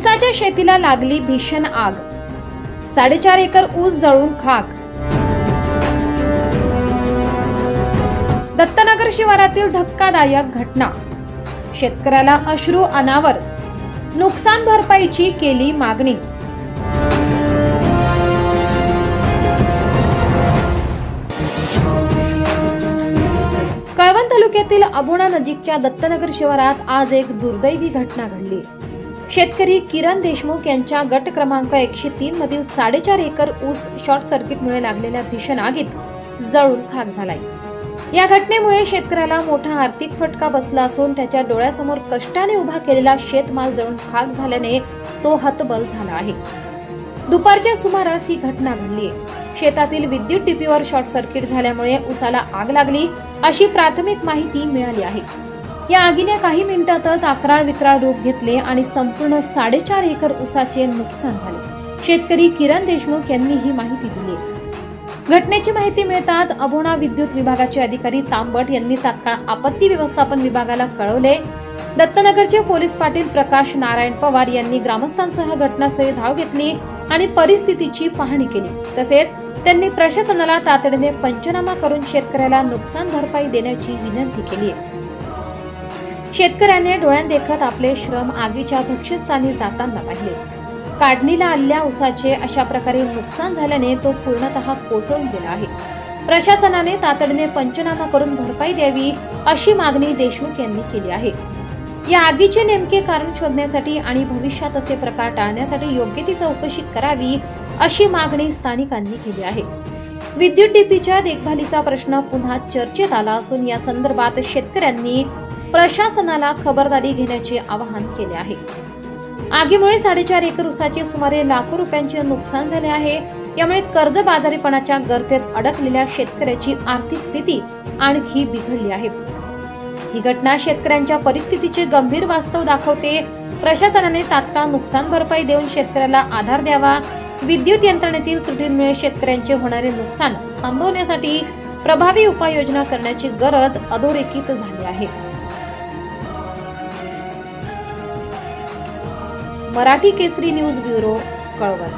ऊसाच्या शेतीला लागली भीषण आग, 4.5 एकर ऊस जळून खाक। दत्तनगर शिवारातील धक्कादायक घटना, शेतकऱ्याला अश्रू अनावर, नुकसान भरपाईची केली मागणी। कळवण तालुक्यातील अभोणा नजीकच्या दत्तनगर शिवारात आज एक दुर्दैवी घटना घडली। शेतकरी किरण देशमुख यांच्या गट क्रमांक 103 मधील 4.5 एकर ऊस शॉर्ट सर्किटमुळे लागलेल्या भीषण आगीत जळून खाक झालाय। या घटनेमुळे शेतकऱ्याला मोठा आर्थिक फटका बसला असून त्याच्या डोळ्यासमोर कष्टाने उभा केलेला शेतमाल जळून खाक झाल्याने तो हतबल झाला आहे। दुपारच्या सुमारास ही घटना घडली। शेतातील विद्युत डीपीवर शॉर्ट सर्किट झाल्यामुळे ऊसाला आग लागली अशी प्राथमिक माहिती मिळाली आहे। या आगीने काही मिनिटातच अकराळ विक्राळ रूप घेतले आणि संपूर्ण 4.5 एकर ऊसाचे नुकसान झाले। शेतकरी किरण देशमुख यांनी ही माहिती दिली। घटनेची माहिती मिळताच अभोणा विद्युत विभागाचे अधिकारी तांबट यांनी तात्काळ आपत्ती व्यवस्थापन विभागाला कळवले। दत्तनगरचे पोलीस पाटील प्रकाश नारायण पवार यांनी ग्रामस्थांसह घटनास्थळी धाव घेतली आणि परिस्थितीची पाहणी केली। तसेच त्यांनी प्रशासनाला तातडीने पंचनामा करून शेतकऱ्याला नुकसान भरपाई देण्याची विनंती केली। शेतकऱ्याने डोळ्यांदेखत आपले श्रम आगीच्या भक्ष्यस्थानी जाताना पाहिले। काढणीला आलेल्या ऊसाचे अशा प्रकारे नुकसान झाल्याने तो पूर्णतः कोसळून गेला आहे। प्रशासनाने तातडीने पंचनामा करून भरपाई द्यावी अशी मागणी देशमुख यांनी केली आहे। या आगीचे नेमके कारण शोधण्यासाठी आणि भविष्यात असे प्रकार टाळण्यासाठी योग्य ती चौकशी करावी अशी मागणी स्थानिकांनी केली आहे। विद्युत डीपीच्या देखभालीचा प्रश्न पुन्हा चर्चेत आला असून या संदर्भात शेतकऱ्यांनी प्रशासनाला खबरदारी घेण्याचे आवाहन केले आहे। आगीमुळे 4.5 एकर ऊसाचे सुमारे लाखो रुपयांचे नुकसान झाले आहे। यामुळे कर्जबाजारीपणाच्या गर्तेत अडकलेल्या शेतकऱ्याची आर्थिक स्थिती आणखी बिघडली आहे। ही घटना शेतकऱ्यांच्या परिस्थितीचे गंभीर वास्तव दाखवते। प्रशासनाने तात्काळ नुकसान भरपाई देऊन शेतकऱ्याला आधार द्यावा। विद्युत यंत्रणेतील त्रुटींमुळे शेतकऱ्यांचे होणारे नुकसान थांबवण्यासाठी प्रभावी उपाययोजना करण्याची गरज अधोरेखित झाली आहे। मराठी केसरी न्यूज ब्युरो, कळवण।